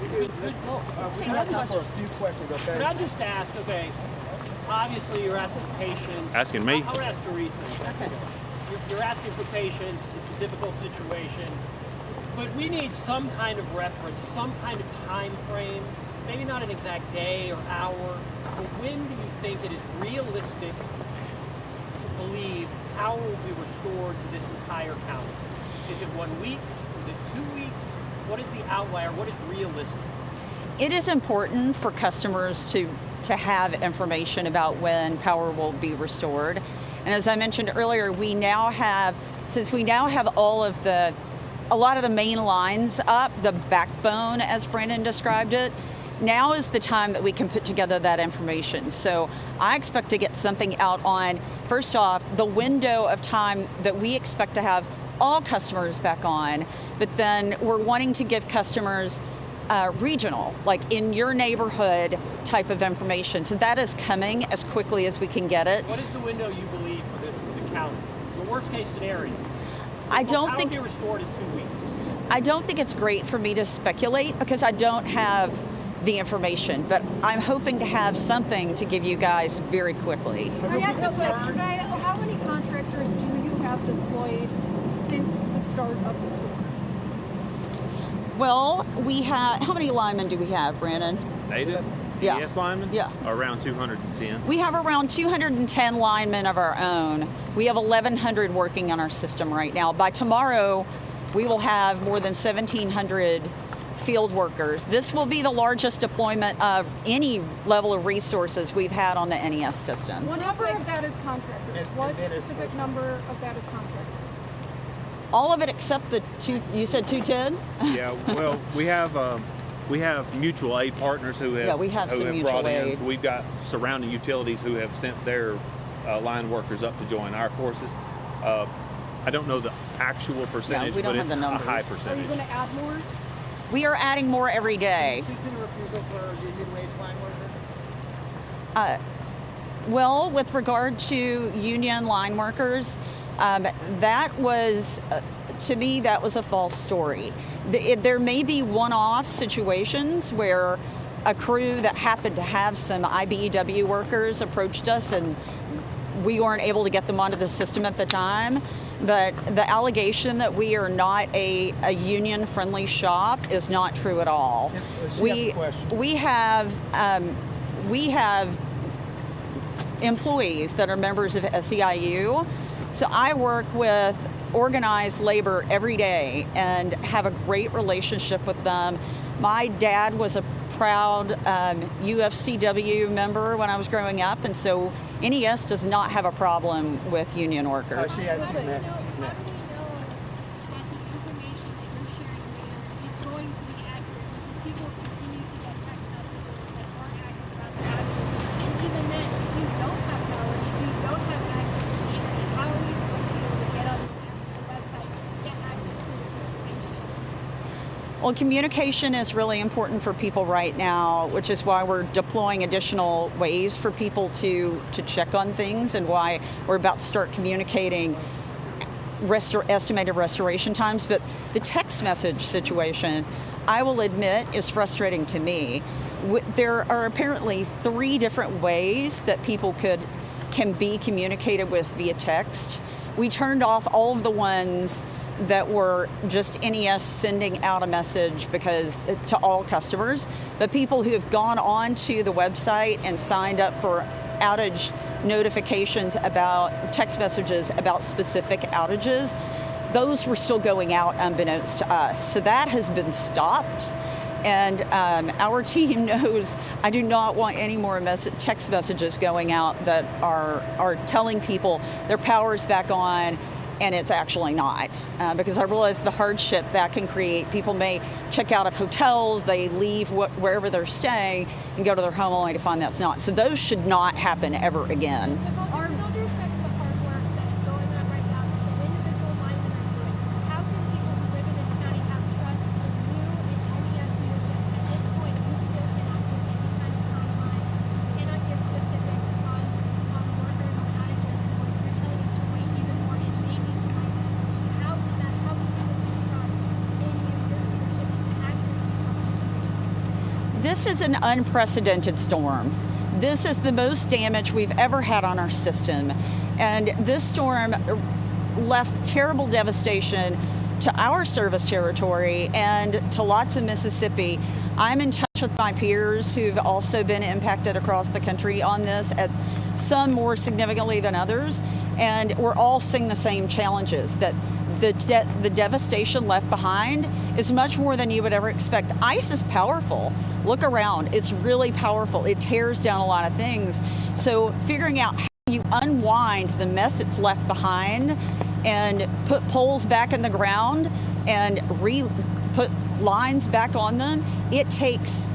We can have time for a few questions, okay? Could I just ask, okay, obviously you're asking for patience. Asking me? I would ask Teresa. Okay. You're asking for patience. It's a difficult situation. But we need some kind of reference, some kind of time frame, maybe not an exact day or hour, but when do you think it is realistic to believe power will be restored to this entire county? Is it 1 week? Is it 2 weeks? What is the outlier? What is realistic? It is important for customers to have information about when power will be restored. And as I mentioned earlier, since we now have a lot of the main lines up, the backbone, as Brandon described it, now is the time that we can put together that information. So I expect to get something out on, first off, the window of time that we expect to have all customers back on, but then we're wanting to give customers regional, like in your neighborhood type of information. So that is coming as quickly as we can get it. What is the window you believe for the county? The worst case scenario? I don't How think will be restored in 2 weeks? I don't think it's great for me to speculate because I don't have the information, but I'm hoping to have something to give you guys very quickly. How many contractors do you have deployed since the start of the storm? Well, how many linemen do we have, Brandon? Native? Yeah. NES linemen? Yeah. Around 210. We have around 210 linemen of our own. We have 1,100 working on our system right now. By tomorrow, we will have more than 1,700 field workers. This will be the largest deployment of any level of resources we've had on the NES system. What number of that is contractors? What specific number of that is contractors? All of it except the two, you said 210? Yeah, well, we have mutual aid partners who have some mutual brought in. aid. So we've got surrounding utilities who have sent their line workers up to join our forces. I don't know the actual percentage, we don't but have it's the a numbers. high Are you percentage. going to add more? We are adding more every day. Speak to the refusal for union wage line workers. Well, with regard to union line workers, that was, to me, that was a false story. There may be one-off situations where a crew that happened to have some IBEW workers approached us and we weren't able to get them onto the system at the time. But the allegation that we are not a union-friendly shop is not true at all. We have employees that are members of SEIU. So I work with organized labor every day and have a great relationship with them. My dad was a proud UFCW member when I was growing up, and so NES does not have a problem with union workers. She's next. How do we know that the information that you're sharing there is going to be accurate? Because people continue to get text messages that aren't accurate about the outages. And even then, if you don't have power, if you don't have access to the internet, how are we supposed to be able to get on the website, get access to this information? Well, communication is really important for people right now, which is why we're deploying additional ways for people to check on things and why we're about to start communicating estimated restoration times. But the text message situation, I will admit, is frustrating to me. There are apparently 3 different ways that people can be communicated with via text. We turned off all of the ones that were just NES sending out a message to all customers, but people who have gone on to the website and signed up for outage notifications about text messages about specific outages, those were still going out unbeknownst to us. So that has been stopped. And our team knows I do not want any more text messages going out that are telling people their power is back on and it's actually not. Because I realize the hardship that can create. People may check out of hotels, they leave wherever they're staying and go to their home only to find that's not. So those should not happen ever again. With all due respect to the hard work that is going on right now, that the individual linemen are doing, how can people who live in this county have trust in you and NES leadership? At this point, you still cannot give any kind of timeline, cannot give specifics on workers, on outages, and what you're telling us to wait even more and maybe to wait. How can we supposed to trust in you, your leadership, and the accuracy of the information? This is an unprecedented storm. This is the most damage we've ever had on our system. And this storm left terrible devastation to our service territory and to lots of Mississippi. I'm in touch with my peers who've also been impacted across the country on this, some more significantly than others, and we're all seeing the same challenges, that the devastation left behind is much more than you would ever expect. Ice is powerful. Look around, it's really powerful. It tears down a lot of things. So figuring out how you unwind the mess it's left behind and put poles back in the ground and put lines back on them, it takes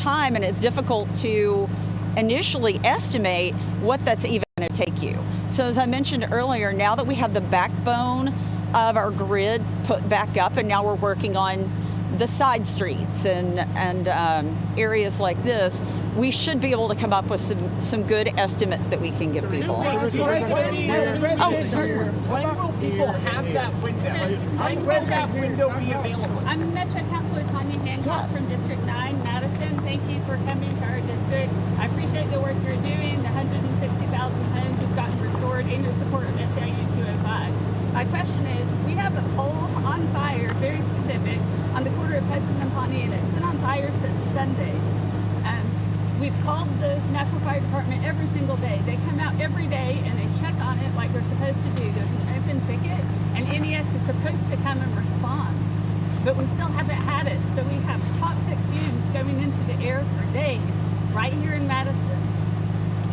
time, and it's difficult to initially estimate what that's even going to take you. So as I mentioned earlier, now that we have the backbone of our grid put back up, and now we're working on the side streets and areas like this, we should be able to come up with some good estimates that we can give people. When will people have that window? When will that window be available? I'm Metro Councilor Tanya Hancock from District 9, Madison. Thank you for coming to our district. I appreciate the work you're doing, the 160,000 homes have gotten restored, and your support of SAU 205. My question is, we have a pole on fire, very specific, on the corner of Hudson and Pawnee, and it's been on fire since Sunday. We've called the National Fire Department every single day. They come out every day and they check on it like they're supposed to do. There's an open ticket, and NES is supposed to come and respond. But we still haven't had it, so we have toxic fumes going into the air for days right here in Madison.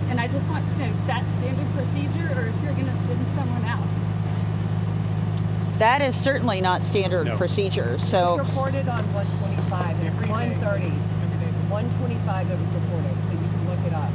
And I just want to know if that's standard procedure or if you're going to send someone out. That is certainly not standard procedure. So It's reported on 125. It's 130. 125 that was reported, so you can look it up.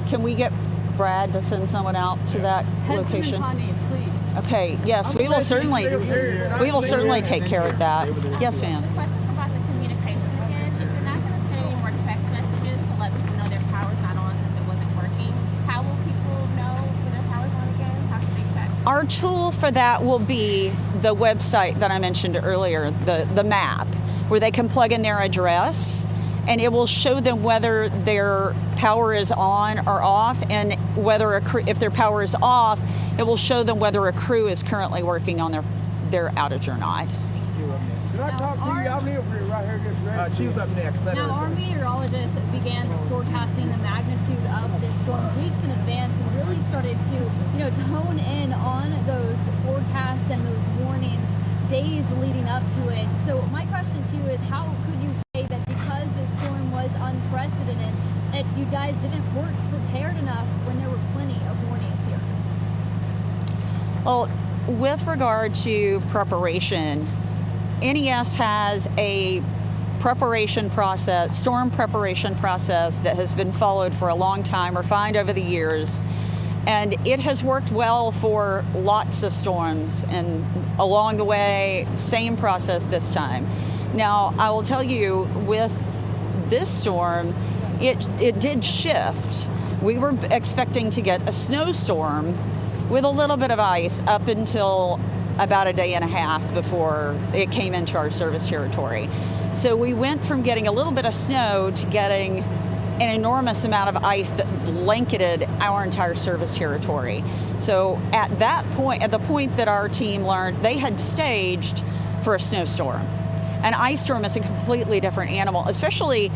can we get Brad to send someone out to that location? Hudson and Pawnee, please. Okay. Yes, we will certainly take care of that. Yes, ma'am. The question's about the communication again. If you're not going to send any more text messages to let people know their power's not on since it wasn't working, how will people know when their power's on again? How should they check? Our tool for that will be the website that I mentioned earlier, the map, where they can plug in their address, and it will show them whether their power is on or off, and whether if their power is off, it will show them whether a crew is currently working on their outage or not. Should I talk to you? I'll be over here right here just ready. She was up next. Now, our meteorologists began forecasting the magnitude of this storm weeks in advance and really started to, to hone in on those forecasts and those warnings days leading up to it. So my question to you is, how could you say that because this storm was unprecedented, that you guys weren't prepared enough when there were plenty of warnings here? Well, with regard to preparation, NES has a preparation process, storm preparation process that has been followed for a long time, refined over the years, and it has worked well for lots of storms, and along the way, same process this time. Now, I will tell you, with this storm, it did shift. We were expecting to get a snowstorm with a little bit of ice up until about a day and a half before it came into our service territory. So we went from getting a little bit of snow to getting an enormous amount of ice that blanketed our entire service territory. So at the point that our team learned, they had staged for a snowstorm. An ice storm is a completely different animal, especially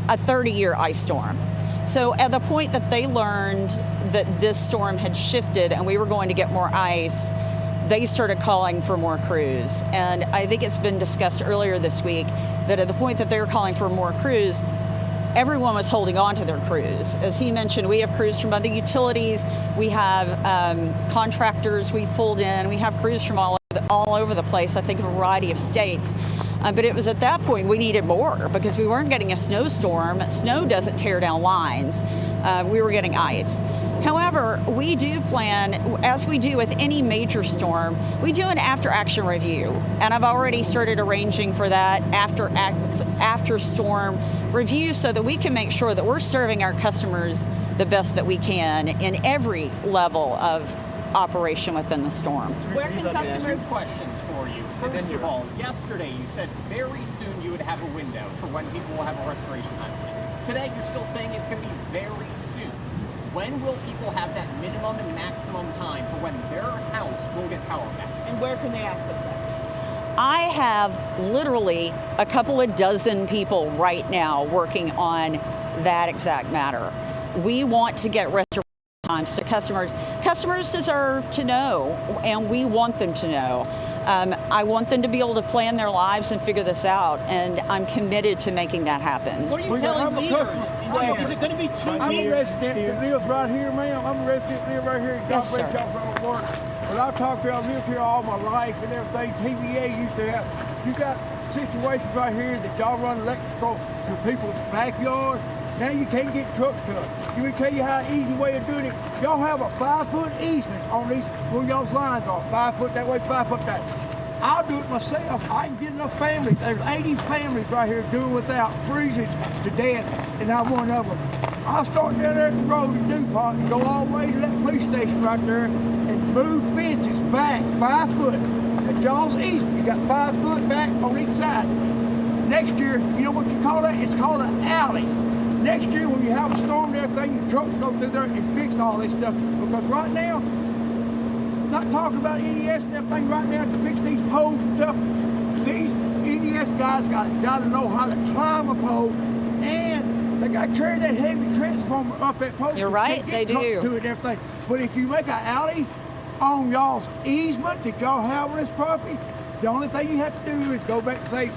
a 30-year ice storm. So at the point that they learned that this storm had shifted and we were going to get more ice, they started calling for more crews. And I think it's been discussed earlier this week that at the point that they were calling for more crews, everyone was holding on to their crews. As he mentioned, we have crews from other utilities, we have contractors we've pulled in, we have crews from all over the place, I think a variety of states. But it was at that point we needed more because we weren't getting a snowstorm. Snow doesn't tear down lines. We were getting ice. However, we do plan, as we do with any major storm, we do an after-action review. And I've already started arranging for that after-storm review so that we can make sure that we're serving our customers the best that we can in every level of operation within the storm. Where can customers questions for you? First of all, yesterday you said very soon you would have a window for when people will have a restoration time. Today you're still saying it's going to be very soon. When will people have that minimum and maximum time for when their house will get power back? And where can they access that? I have literally a couple of dozen people right now working on that exact matter. We want to get restoration times to customers. Customers deserve to know, and we want them to know. I want them to be able to plan their lives and figure this out, and I'm committed to making that happen. What are you telling leaders? Is it going to be 2 years? I'm a resident that lives right here, ma'am. I'm a resident that lives right here. Yes, sir. From work. But I've talked to you, I've lived here all my life and everything. TVA used to have. You got situations right here that y'all run electrical to people's backyards. Now you can't get trucks to it. Let me tell you how easy way of doing it. Y'all have a 5-foot easement on these where y'all's lines are. 5 foot that way, 5 foot that way. I'll do it myself. I can get enough families. There's 80 families right here doing without, freezing to death, and I'm one of them. I'll start down there at the road to DuPont and go all the way to that police station right there and move fences back 5 foot. At y'all's easement, you got 5 foot back on each side. Next year, you know what you call that? It's called an alley. Next year, when you have a storm and everything, your trucks go through there and fix all this stuff. Because right now, not talking about NES and everything right now to fix these poles and stuff. These NES guys got to know how to climb a pole, and they got to carry that heavy transformer up that pole. You're right, they do. To it and everything. But if you make an alley on y'all's easement that y'all have on this property, the only thing you have to do is go back and say,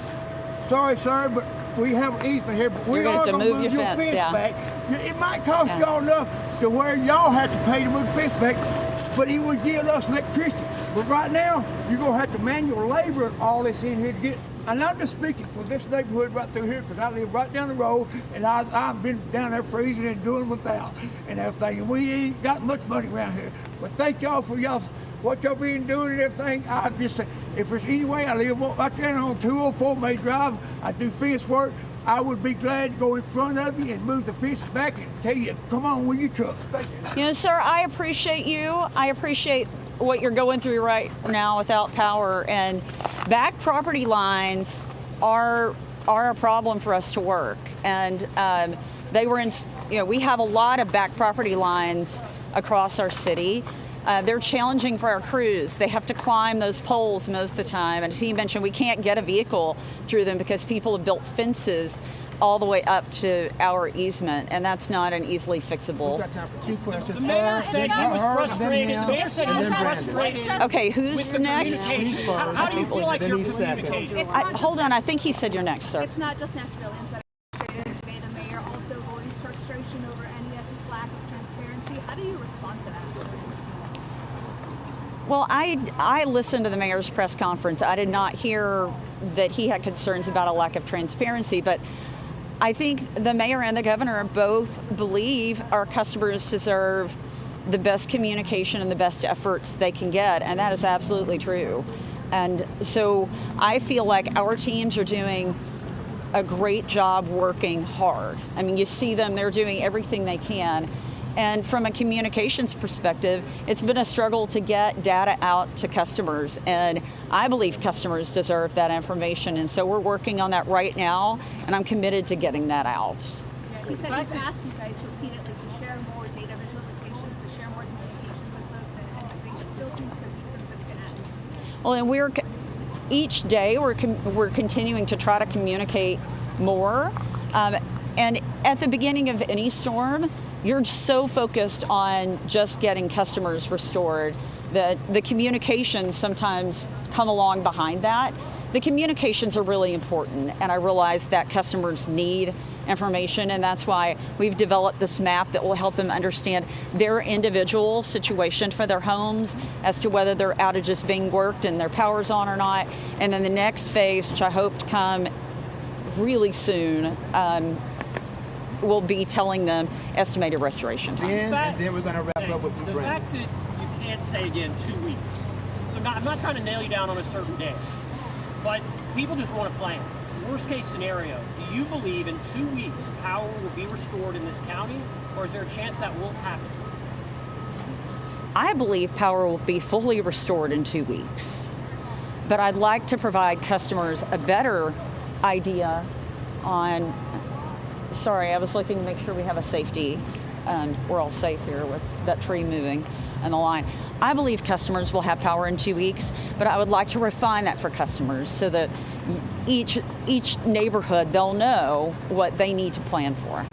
sorry, sir, but we have an easement here, but we are going to move your fence back. It might cost y'all enough to where y'all have to pay to move the fence back, but it would give us electricity. But right now, you're going to have to manual labor all this in here to get, and I'm just speaking for this neighborhood right through here, because I live right down the road, and I've been down there freezing and doing without and everything, and we ain't got much money around here. But thank y'all for what y'all been doing and everything. I just say, if there's any way, I live right there on 204 May Drive, I do fence work, I would be glad to go in front of you and move the fence back and tell you, come on with your truck. Thank you. You know, sir, I appreciate you. I appreciate what you're going through right now without power, and back property lines are a problem for us to work. And they were in, you know, we have a lot of back property lines across our city. They're challenging for our crews. They have to climb those poles most of the time. And as he mentioned, we can't get a vehicle through them because people have built fences all the way up to our easement, and that's not an easily fixable. We've got time for 2 questions. The mayor said he was frustrated. The mayor said he was frustrated. Okay, who's with the next? communication. How do you feel like you're communicating? Hold on, I think he said you're next, sir. It's not just Nashvilleans that are frustrated today. The mayor also voiced frustration over NES's lack of transparency. How do you respond to that? Well, I listened to the mayor's press conference. I did not hear that he had concerns about a lack of transparency, but I think the mayor and the governor both believe our customers deserve the best communication and the best efforts they can get, and that is absolutely true. And so I feel like our teams are doing a great job working hard. I mean, you see them, they're doing everything they can. And from a communications perspective, it's been a struggle to get data out to customers. And I believe customers deserve that information. And so we're working on that right now, and I'm committed to getting that out. Yeah, he said he's asked you guys repeatedly to share more data visualizations, to share more communications with folks, and there still seems to be some disconnect. Well, and each day we're continuing to try to communicate more. And at the beginning of any storm, you're so focused on just getting customers restored that the communications sometimes come along behind that. The communications are really important, and I realize that customers need information, and that's why we've developed this map that will help them understand their individual situation for their homes as to whether their outage is being worked and their power's on or not. And then the next phase, which I hope to come really soon, will be telling them estimated restoration time. And then we're going to wrap up with you, The Brandon. fact that you can't say again 2 weeks. So I'm not trying to nail you down on a certain day, but people just want to plan. Worst case scenario, do you believe in 2 weeks power will be restored in this county, or is there a chance that won't happen? I believe power will be fully restored in 2 weeks. But I'd like to provide customers a better idea on, sorry, I was looking to make sure we have a safety, we're all safe here with that tree moving and the line. I believe customers will have power in 2 weeks, but I would like to refine that for customers so that each neighborhood, they'll know what they need to plan for.